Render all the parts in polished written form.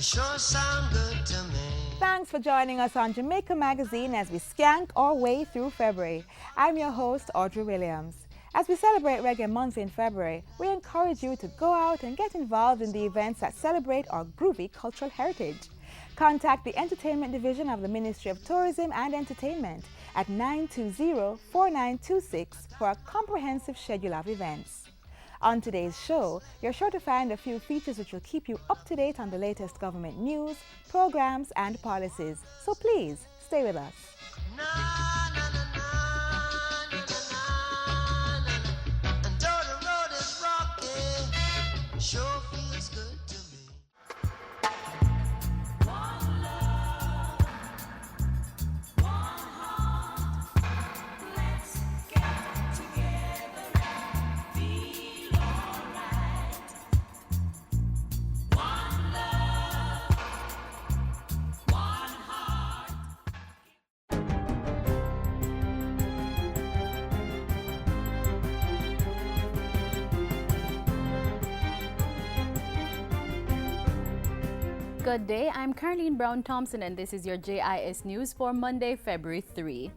sure sound good to me. Thanks for joining us on Jamaica Magazine as we skank our way through February. I'm your host, Audrey Williams. As we celebrate Reggae Month in February, we encourage you to go out and get involved in the events that celebrate our groovy cultural heritage. Contact the Entertainment Division of the Ministry of Tourism and Entertainment at 920-4926 for a comprehensive schedule of events. On today's show, you're sure to find a few features which will keep you up to date on the latest government news, programs, and policies. So please, stay with us. And though the road is rocky, sure feels good to me. One love, one heart. Let's get together and feel alright. One love, one heart. Good day, I'm Caroline Brown-Thompson and this is your JIS News for Monday, February 3.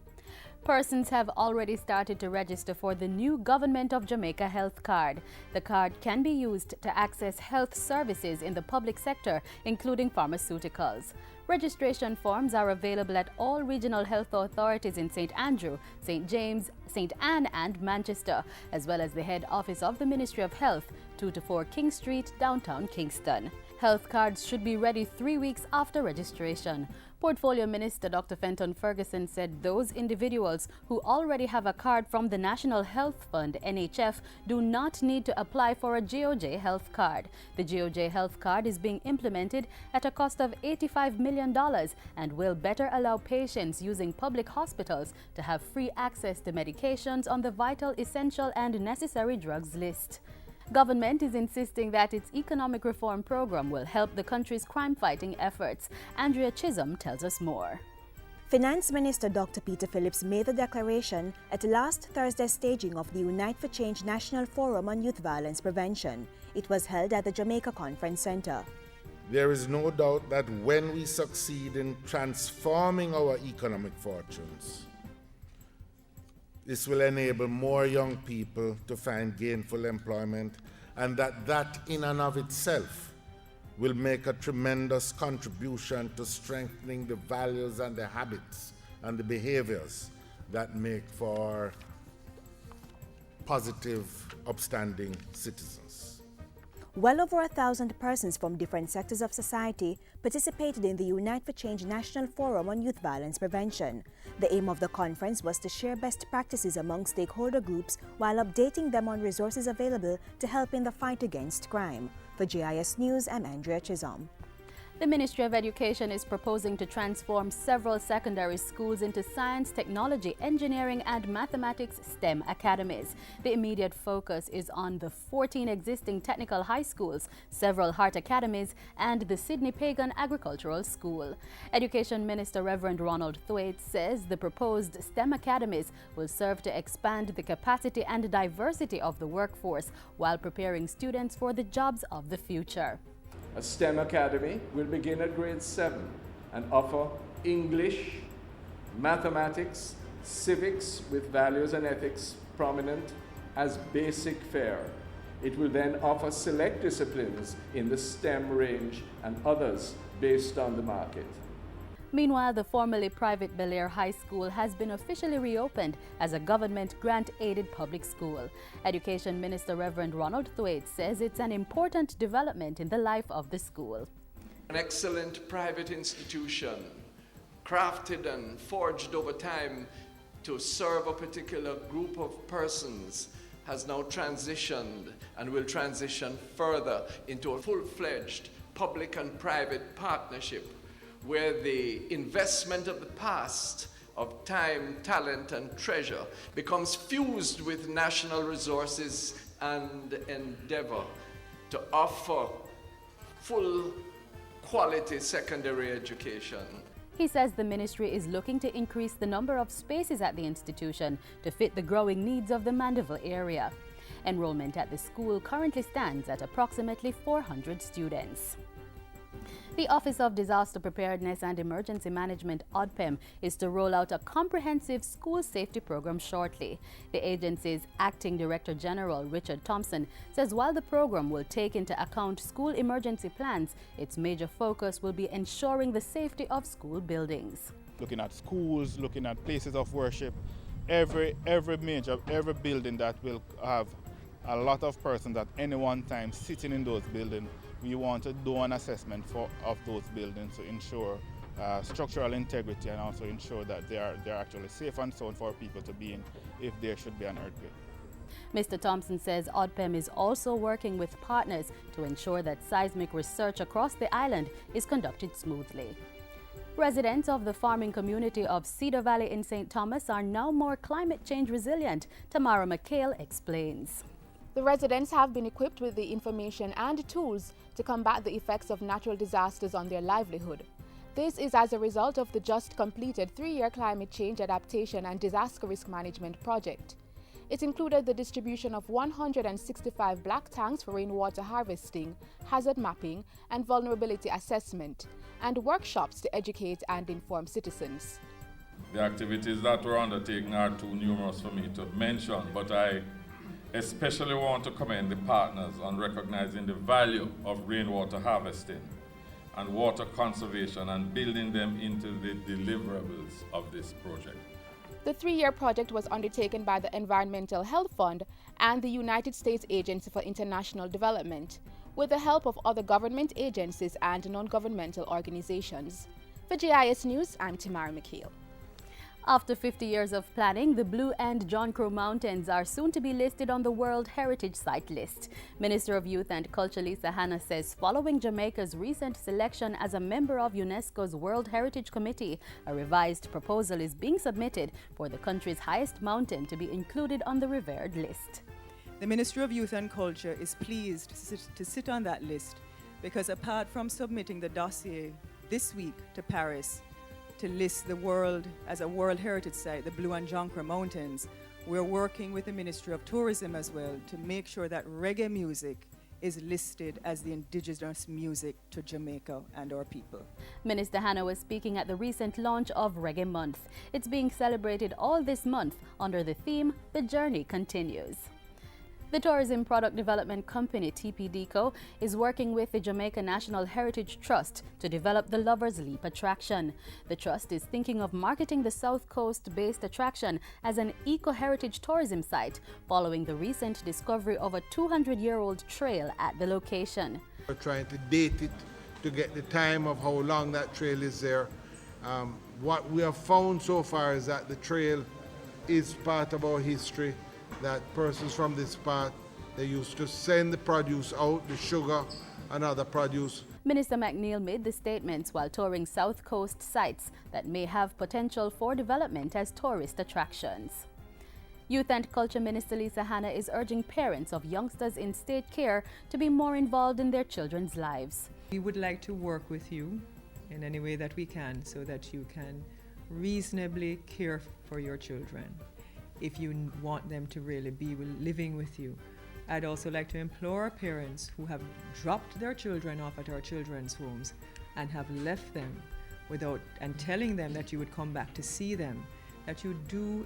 Persons have already started to register for the new Government of Jamaica health card. The card can be used to access health services in the public sector, including pharmaceuticals. Registration forms are available at all regional health authorities in St. Andrew, St. James, St. Anne and Manchester, as well as the head office of the Ministry of Health, 2 to 4 King Street, downtown Kingston. Health cards should be ready 3 weeks after registration. Portfolio Minister Dr. Fenton Ferguson said those individuals who already have a card from the National Health Fund, NHF, do not need to apply for a GOJ health card. The GOJ health card is being implemented at a cost of $85 million and will better allow patients using public hospitals to have free access to medications on the vital, essential and necessary drugs list. Government is insisting that its economic reform program will help the country's crime-fighting efforts. Andrea Chisholm tells us more. Finance Minister Dr. Peter Phillips made the declaration at last Thursday's staging of the Unite for Change National Forum on Youth Violence Prevention. It was held at the Jamaica Conference Center. There is no doubt that when we succeed in transforming our economic fortunes, this will enable more young people to find gainful employment, and that in and of itself will make a tremendous contribution to strengthening the values and the habits and the behaviors that make for positive, upstanding citizens. Well over 1,000 persons from different sectors of society participated in the Unite for Change National Forum on Youth Violence Prevention. The aim of the conference was to share best practices among stakeholder groups while updating them on resources available to help in the fight against crime. For JIS News, I'm Andrea Chisholm. The Ministry of Education is proposing to transform several secondary schools into science, technology, engineering and mathematics STEM academies. The immediate focus is on the 14 existing technical high schools, several Heart Academies and the Sydney Pagan Agricultural School. Education Minister Reverend Ronald Thwaite says the proposed STEM academies will serve to expand the capacity and diversity of the workforce while preparing students for the jobs of the future. A STEM academy will begin at grade 7 and offer English, mathematics, civics with values and ethics prominent as basic fare. It will then offer select disciplines in the STEM range and others based on the market. Meanwhile, the formerly private Bel Air High School has been officially reopened as a government grant-aided public school. Education Minister Reverend Ronald Thwaite says it's an important development in the life of the school. An excellent private institution, crafted and forged over time to serve a particular group of persons, has now transitioned and will transition further into a full-fledged public and private partnership where the investment of the past of time, talent, and treasure becomes fused with national resources and endeavor to offer full quality secondary education. He says the ministry is looking to increase the number of spaces at the institution to fit the growing needs of the Mandeville area. Enrollment at the school currently stands at approximately 400 students. The Office of Disaster Preparedness and Emergency Management, ODPEM, is to roll out a comprehensive school safety program shortly. The agency's Acting Director General, Richard Thompson, says while the program will take into account school emergency plans, its major focus will be ensuring the safety of school buildings. Looking at schools, looking at places of worship, every building that will have a lot of persons at any one time sitting in those buildings, we want to do an assessment of those buildings to ensure structural integrity and also ensure that they're actually safe and sound for people to be in if there should be an earthquake. Mr. Thompson says ODPEM is also working with partners to ensure that seismic research across the island is conducted smoothly. Residents of the farming community of Cedar Valley in St. Thomas are now more climate change resilient. Tamara McHale explains. The residents have been equipped with the information and tools to combat the effects of natural disasters on their livelihood. This is as a result of the just completed 3-year climate change adaptation and disaster risk management project. It included the distribution of 165 black tanks for rainwater harvesting, hazard mapping, and vulnerability assessment, and workshops to educate and inform citizens. The activities that were undertaken are too numerous for me to mention, but I especially want to commend the partners on recognizing the value of rainwater harvesting and water conservation and building them into the deliverables of this project. The 3-year project was undertaken by the Environmental Health Fund and the United States Agency for International Development, with the help of other government agencies and non-governmental organizations. For JIS News, I'm Tamara McHale. After 50 years of planning, the Blue and John Crow Mountains are soon to be listed on the World Heritage Site list. Minister of Youth and Culture Lisa Hanna says following Jamaica's recent selection as a member of UNESCO's World Heritage Committee, a revised proposal is being submitted for the country's highest mountain to be included on the revered list. The Ministry of Youth and Culture is pleased to sit on that list because apart from submitting the dossier this week to Paris, to list the world as a World Heritage Site, the Blue and John Crow Mountains, we're working with the Ministry of Tourism as well to make sure that reggae music is listed as the indigenous music to Jamaica and our people. Minister Hanna was speaking at the recent launch of Reggae Month. It's being celebrated all this month under the theme, The Journey Continues. The Tourism Product Development Company, TPDCO, is working with the Jamaica National Heritage Trust to develop the Lover's Leap attraction. The trust is thinking of marketing the South Coast-based attraction as an eco-heritage tourism site following the recent discovery of a 200-year-old trail at the location. We're trying to date it to get the time of how long that trail is there. What we have found so far is that the trail is part of our history, that persons from this part, they used to send the produce out, the sugar and other produce. Minister McNeil made the statements while touring South Coast sites that may have potential for development as tourist attractions. Youth and Culture Minister Lisa Hanna is urging parents of youngsters in state care to be more involved in their children's lives. We would like to work with you in any way that we can so that you can reasonably care for your children. If you want them to really be living with you. I'd also like to implore parents who have dropped their children off at our children's homes and have left them and telling them that you would come back to see them, that you do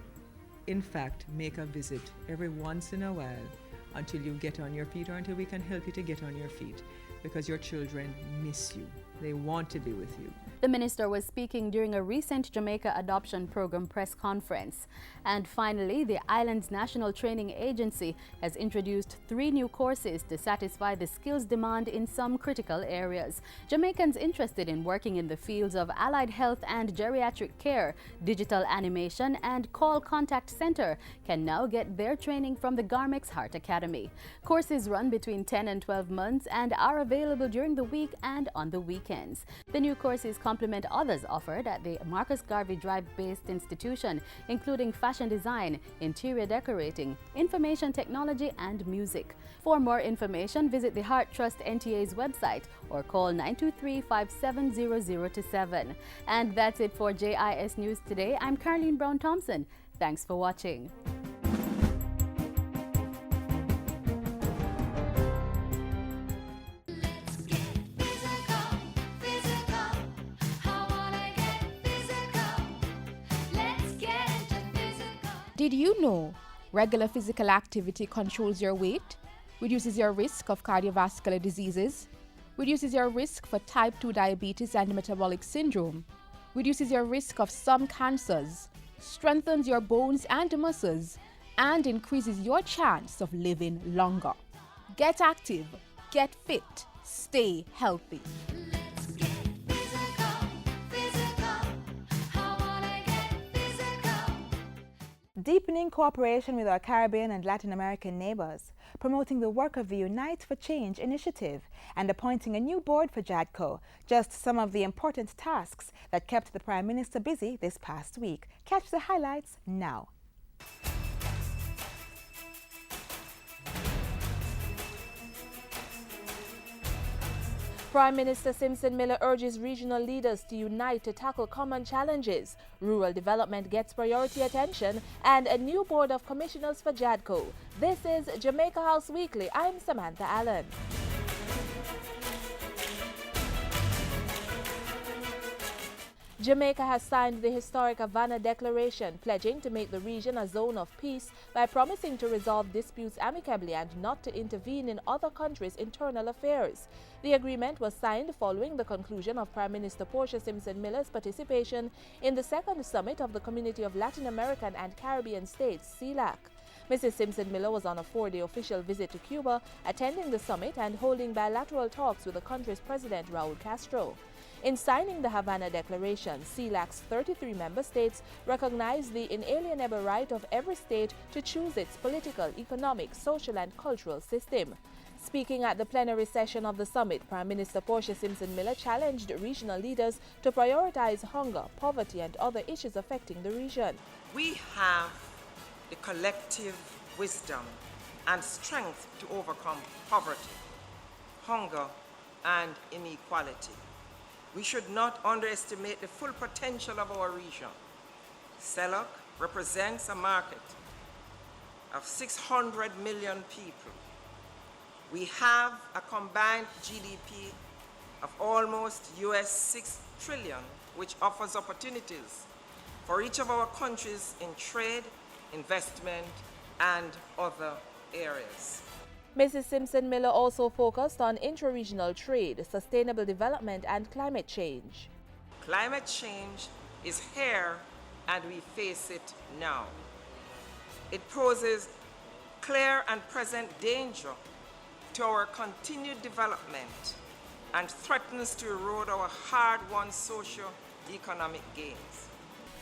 in fact make a visit every once in a while until you get on your feet or until we can help you to get on your feet, because your children miss you. They want to be with you. The minister was speaking during a recent Jamaica Adoption Program press conference. And finally, the island's National Training Agency has introduced 3 new courses to satisfy the skills demand in some critical areas. Jamaicans interested in working in the fields of allied health and geriatric care, digital animation, and call contact center can now get their training from the Garmex Heart Academy. Courses run between 10 and 12 months and are available during the week and on the weekends. The new courses complement others offered at the Marcus Garvey Drive-based institution, including fashion design, interior decorating, information technology, and music. For more information, visit the Heart Trust NTA's website or call 923-570027. And that's it for JIS News Today. I'm Caroline Brown-Thompson. Thanks for watching. Let's get physical, physical. Did you know regular physical activity controls your weight, reduces your risk of cardiovascular diseases, reduces your risk for type 2 diabetes and metabolic syndrome, reduces your risk of some cancers, strengthens your bones and muscles, and increases your chance of living longer? Get active, get fit, stay healthy. Deepening cooperation with our Caribbean and Latin American neighbors, promoting the work of the Unite for Change initiative, and appointing a new board for JADCO, just some of the important tasks that kept the Prime Minister busy this past week. Catch the highlights now. Prime Minister Simpson Miller urges regional leaders to unite to tackle common challenges. Rural development gets priority attention, and a new board of commissioners for JADCO. This is Jamaica House Weekly. I'm Samantha Allen. Jamaica has signed the historic Havana Declaration, pledging to make the region a zone of peace by promising to resolve disputes amicably and not to intervene in other countries' internal affairs. The agreement was signed following the conclusion of Prime Minister Portia Simpson Miller's participation in the second summit of the Community of Latin American and Caribbean States, CELAC. Mrs. Simpson Miller was on a 4-day official visit to Cuba, attending the summit and holding bilateral talks with the country's President Raul Castro. In signing the Havana Declaration, CELAC's 33 member states recognize the inalienable right of every state to choose its political, economic, social and cultural system. Speaking at the plenary session of the summit, Prime Minister Portia Simpson Miller challenged regional leaders to prioritize hunger, poverty and other issues affecting the region. We have the collective wisdom and strength to overcome poverty, hunger and inequality. We should not underestimate the full potential of our region. CELAC represents a market of 600 million people. We have a combined GDP of almost US 6 trillion, which offers opportunities for each of our countries in trade, investment, and other areas. Mrs. Simpson Miller also focused on intra-regional trade, sustainable development and climate change. Climate change is here and we face it now. It poses clear and present danger to our continued development and threatens to erode our hard-won socio-economic gains.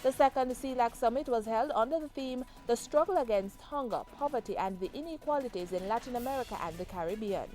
The second CELAC summit was held under the theme, The Struggle Against Hunger, Poverty and the Inequalities in Latin America and the Caribbean.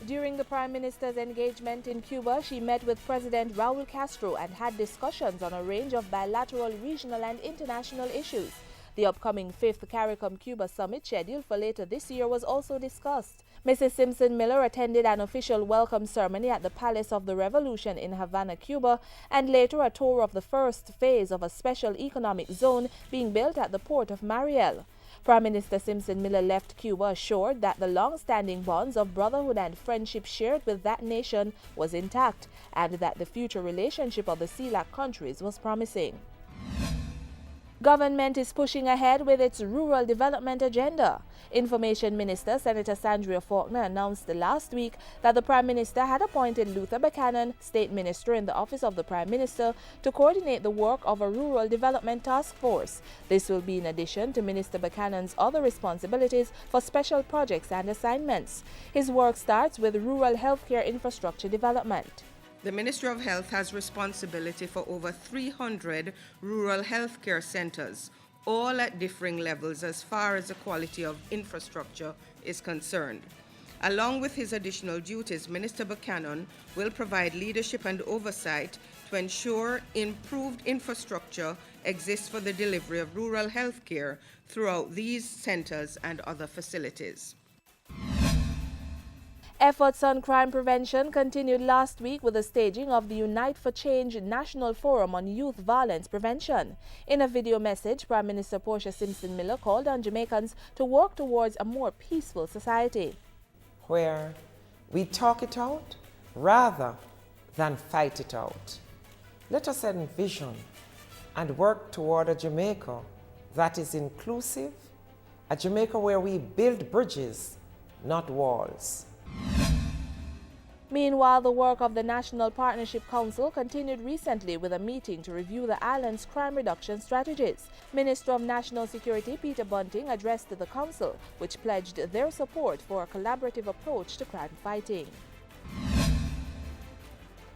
During the Prime Minister's engagement in Cuba, she met with President Raul Castro and had discussions on a range of bilateral, regional and international issues. The upcoming 5th CARICOM-Cuba summit, scheduled for later this year, was also discussed. Mrs. Simpson Miller attended an official welcome ceremony at the Palace of the Revolution in Havana, Cuba, and later a tour of the first phase of a special economic zone being built at the port of Mariel. Prime Minister Simpson Miller left Cuba assured that the long-standing bonds of brotherhood and friendship shared with that nation was intact, and that the future relationship of the CELAC countries was promising. Government is pushing ahead with its rural development agenda. Information Minister Senator Sandria Faulkner announced last week that the Prime Minister had appointed Luther Buchanan, State Minister in the Office of the Prime Minister, to coordinate the work of a rural development task force. This will be in addition to Minister Buchanan's other responsibilities for special projects and assignments. His work starts with rural healthcare infrastructure development. The Ministry of Health has responsibility for over 300 rural healthcare centers, all at differing levels as far as the quality of infrastructure is concerned. Along with his additional duties, Minister Buchanan will provide leadership and oversight to ensure improved infrastructure exists for the delivery of rural healthcare throughout these centers and other facilities. Efforts on crime prevention continued last week with the staging of the Unite for Change National Forum on Youth Violence Prevention. In a video message, Prime Minister Portia Simpson Miller called on Jamaicans to work towards a more peaceful society, where we talk it out rather than fight it out. Let us envision and work toward a Jamaica that is inclusive, a Jamaica where we build bridges, not walls. Meanwhile, the work of the National Partnership Council continued recently with a meeting to review the island's crime reduction strategies. Minister of National Security Peter Bunting addressed the council, which pledged their support for a collaborative approach to crime fighting.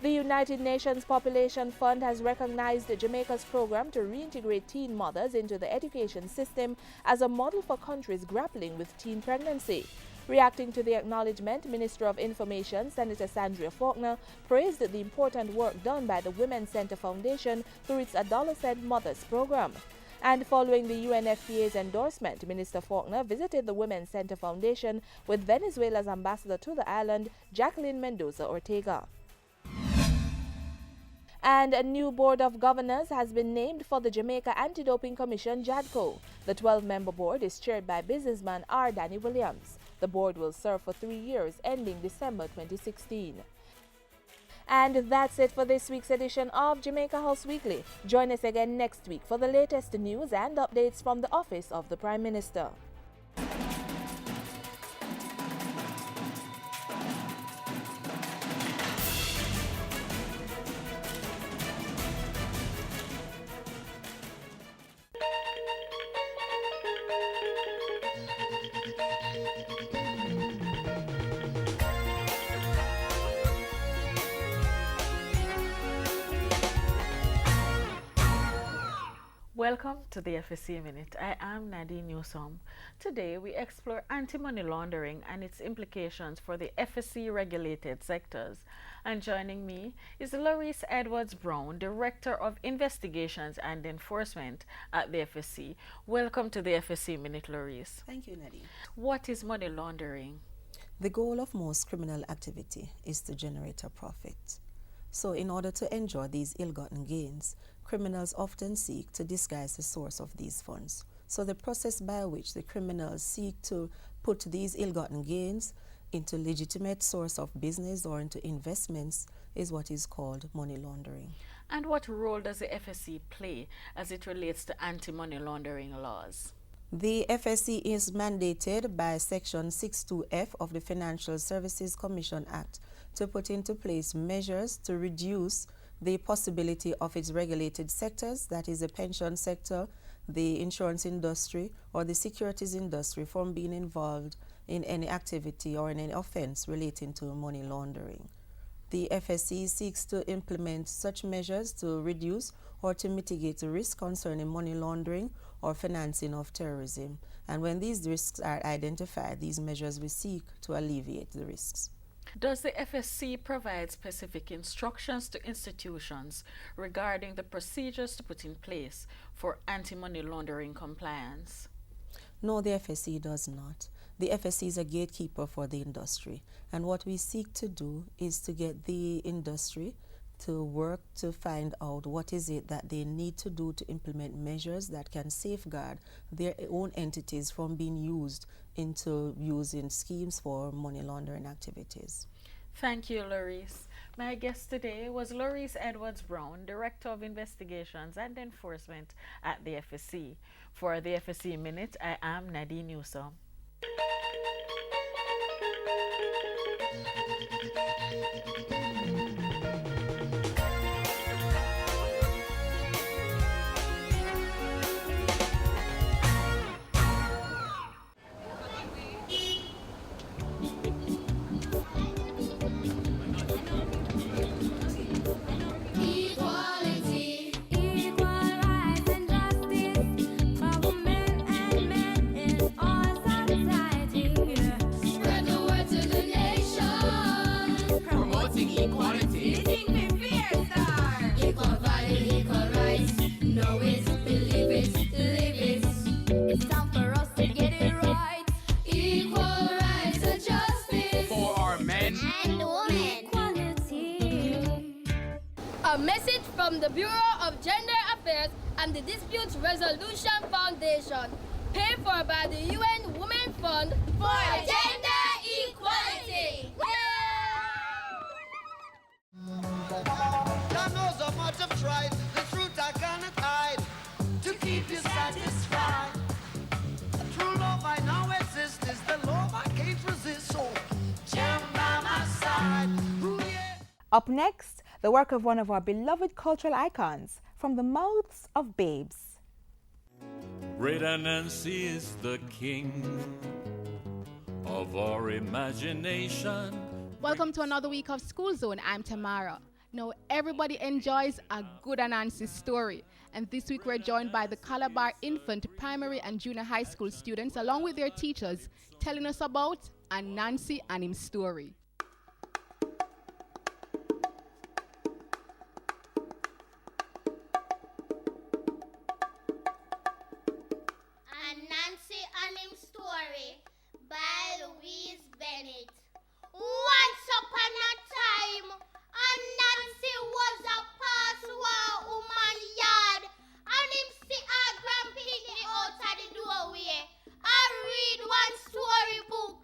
The United Nations Population Fund has recognized Jamaica's program to reintegrate teen mothers into the education system as a model for countries grappling with teen pregnancy. Reacting to the acknowledgement, Minister of Information, Senator Sandria Faulkner, praised the important work done by the Women's Center Foundation through its Adolescent Mothers program. And following the UNFPA's endorsement, Minister Faulkner visited the Women's Center Foundation with Venezuela's ambassador to the island, Jacqueline Mendoza Ortega. And a new board of governors has been named for the Jamaica Anti-Doping Commission, JADCO. The 12-member board is chaired by businessman R. Danny Williams. The board will serve for 3 years, ending December 2016. And that's it for this week's edition of Jamaica House Weekly. Join us again next week for the latest news and updates from the Office of the Prime Minister. Welcome to the FSC Minute. I am Nadine Newsom. Today we explore anti-money laundering and its implications for the FSC regulated sectors. And joining me is Laurice Edwards-Brown, Director of Investigations and Enforcement at the FSC. Welcome to the FSC Minute, Laurice. Thank you, Nadine. What is money laundering? The goal of most criminal activity is to generate a profit. So in order to enjoy these ill-gotten gains, criminals often seek to disguise the source of these funds. So the process by which the criminals seek to put these ill-gotten gains into legitimate source of business or into investments is what is called money laundering. And what role does the FSC play as it relates to anti-money laundering laws? The FSC is mandated by Section 62F of the Financial Services Commission Act to put into place measures to reduce the possibility of its regulated sectors, that is the pension sector, the insurance industry, or the securities industry, from being involved in any activity or in any offense relating to money laundering. The FSC seeks to implement such measures to reduce or to mitigate the risk concerning money laundering or financing of terrorism. And when these risks are identified, these measures will seek to alleviate the risks. Does the FSC provide specific instructions to institutions regarding the procedures to put in place for anti-money laundering compliance? No, the FSC does not. The FSC is a gatekeeper for the industry, and what we seek to do is to get the industry to work to find out what is it that they need to do to implement measures that can safeguard their own entities from being used into using schemes for money laundering activities. Thank you, Laurice. My guest today was Laurice Edwards-Brown, Director of Investigations and Enforcement at the FSC. For the FSC Minute, I am Nadine Newsom. A message from the Bureau of Gender Affairs and the Dispute Resolution Foundation, paid for by the UN Women Fund for Gender Equality. God knows how much I've tried, the truth I cannot hide. Up next, the work of one of our beloved cultural icons, from the mouths of babes. Brother Nancy is the king of our imagination. Welcome to another week of School Zone. I'm Tamara. Now, everybody enjoys a good Anansi story. And this week we're joined by the Calabar Infant, Primary and Junior High School students, along with their teachers, telling us about Anansi and him story. Anansi and him story by Louise Bennett. Once upon a time, Anansi was a pass-war woman yard, and him see a grandpiggy out of the doorway. I read one storybook,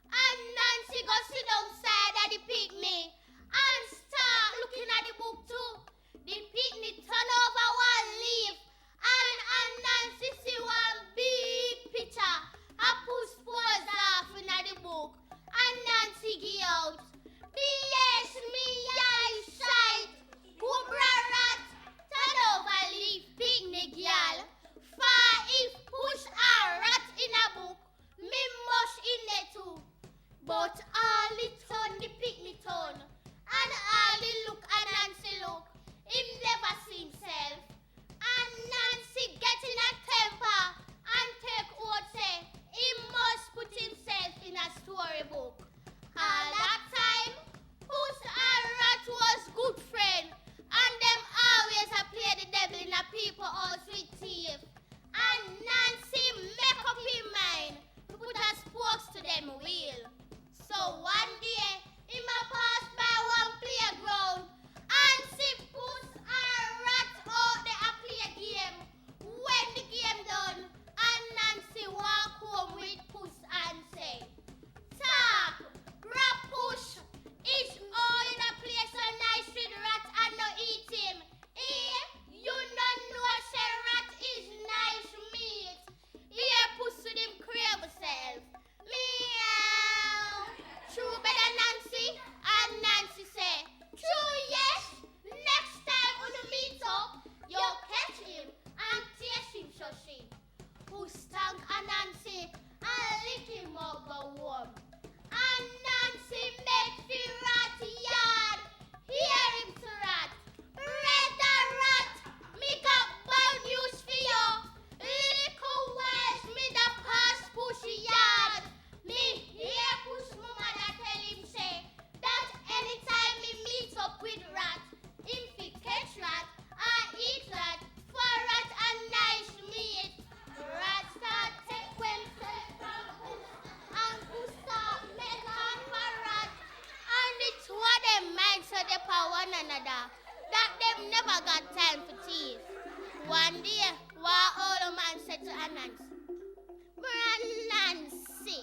and Nancy go sit outside at the picnic and start looking at the book too. The picnic turn over one leaf, and Nancy see one big picture. I push pause off in the book, and Nancy get out. Bless me eyesight, Cobra rat, turn over leaf picnic y'all. For if push a rat in a book, me mush in there too. But all it turn the picnic turn, and all it look and Nancy look, him never see himself. And Nancy get in a temper and take what say, he must put himself in a storybook. All that time, Puss and Rat was good friend, and them always a play the devil in a people house with thief. And Nancy make up his mind to put a spokes to them wheel. So one day, him a pass by one playground and see Puss and Rat out there a play a game. When the game done, and Nancy walk home with Puss and say, "Talk, Rat push, is all in a place so nice with Rat and no eat him. You no know say Rat is nice meat. Here Puss with him crave self. Meow. True better Nancy, and Nancy say, true yes, next time when you meet up, you catch him and taste him so she. Who stank and Nancy and lick him up go warm. And Nancy make the rat yard. Hear him to rat. Red rat, me got bad news for you. Little wise me the pass push yard. Me hear push mama that tell him say that anytime me meet up with rat, him fi catch rat and eat rat for rat and nice meat. Rat start take himself from push and push start make on for rat. And it's what them mind so they for one another, that them never got time for teeth. One day, one old man said to Anansi, "Nancy,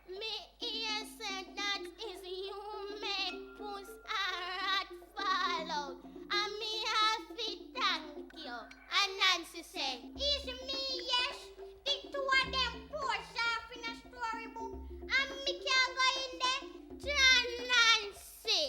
me hear said that is you make Puss and Rat fall out, and me have to thank you." And Nancy said, "Is me yes, the two of them push off in a storybook, and me can't go in there." John Nancy,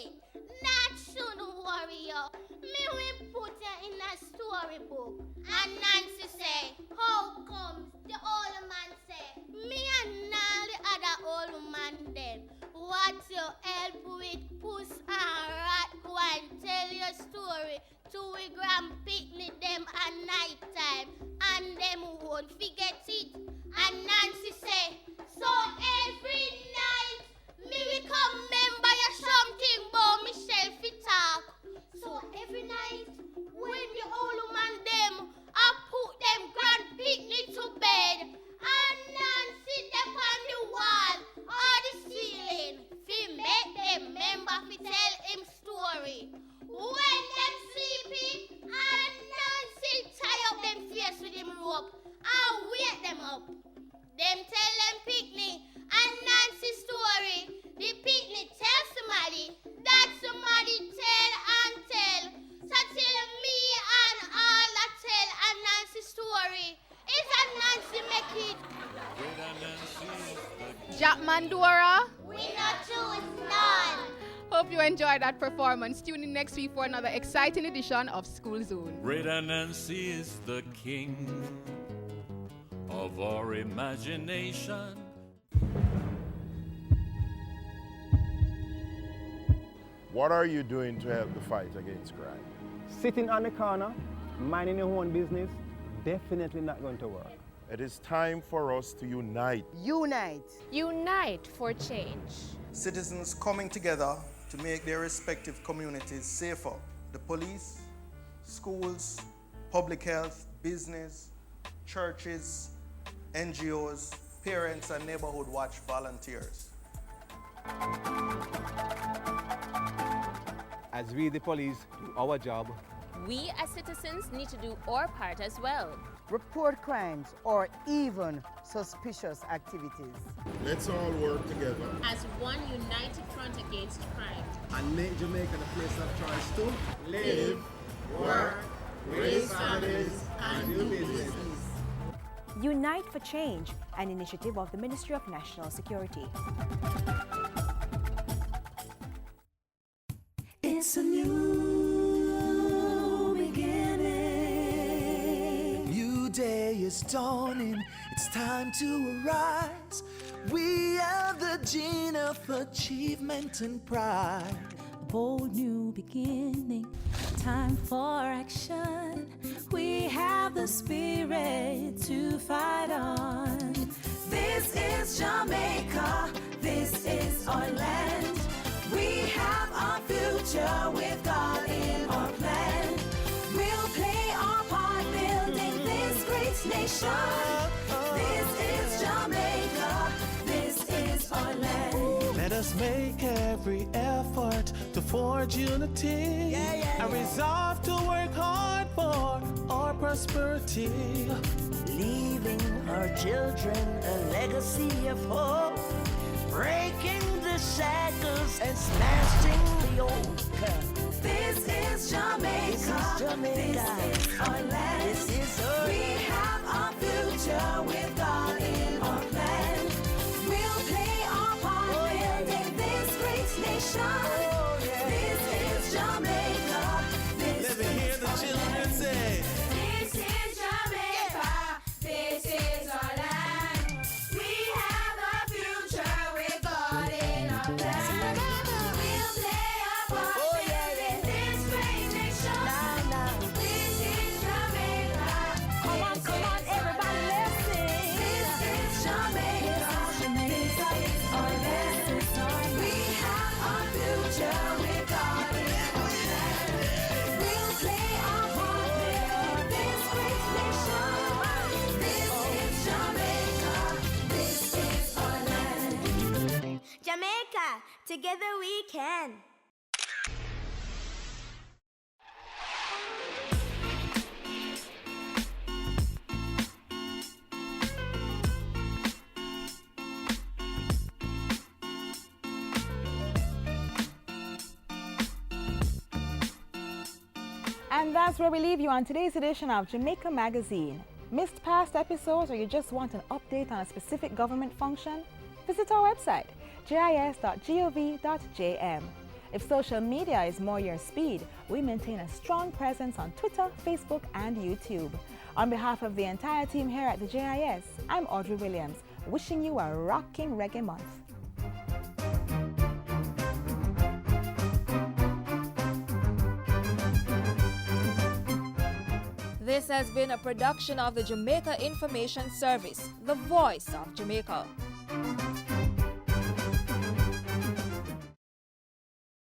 that shouldn't worry you. Me will put you in a storybook. And Nancy say, "How comes?" The old man say, "Me and all the other old man them, what you help with Puss and Rat, go and tell your story to we grand picnic them at night time, and them won't forget it." And Nancy say, "So every night, me will come remember you something about myself fi talk." So every night, when the old man them, I put them grand picnic to bed, and Nancy them on the wall or the ceiling, fi make them remember fi tell him story. When them sleepy, and Nancy tie up them face with him rope and wake them up. Them tell them picnic and Nancy story. The picnic tell somebody, that somebody tell and tell. So tell me and all that tell a Nancy story. Is a Nancy make it? Jack Mandora. We not choose none. hope you enjoyed that performance. Tune in next week for another exciting edition of School Zone. Greater Nancy is the king of our imagination. What are you doing to help the fight against crime? Sitting on the corner, minding your own business, definitely not going to work. It is time for us to unite. Unite. Unite for change. Citizens coming together to make their respective communities safer. The police, schools, public health, business, churches, NGOs, parents, and neighborhood watch volunteers. As we, the police, do our job, We as citizens need to do our part as well. Report crimes or even suspicious activities. Let's all work together As one united front against crime. and make Jamaica the place of choice to Live, work, raise families, and do business. Unite for Change, an initiative of the Ministry of National Security. It's a new beginning. New day is dawning. It's time to arise. We have the gene of achievement and pride. Bold new beginning, time for action. We have the spirit to fight on. This is Jamaica. This is our land. We have our future with God in our plan. We'll play our part building this great nation. This is Jamaica. This is our land. Let us make every effort to forge unity and resolve to work hard for our prosperity. Leaving our children a legacy of hope. Breaking the shackles and smashing the yoke. This is Jamaica. This is our land. This is our we have our future with God in our plan. We'll play our part building this great nation. This is Jamaica. Let me hear the children say. This is Jamaica. This is our land. We have a future with God in our plan. We'll play our part building this great nation. This is Jamaica. Come on, everybody, let's sing. This is Jamaica. This is our land. We have our future with God in our plan. We'll play our part building this great nation. This is Jamaica. This is our land. Jamaica, together we can. And that's where we leave you on today's edition of Jamaica Magazine. Missed past episodes or you just want an update on a specific government function? Visit our website, gis.gov.jm. If social media is more your speed, we maintain a strong presence on Twitter, Facebook, and YouTube. On behalf of the entire team here at the JIS, I'm Audrey Williams, wishing you a rocking reggae month. This has been a production of the Jamaica Information Service, the voice of Jamaica.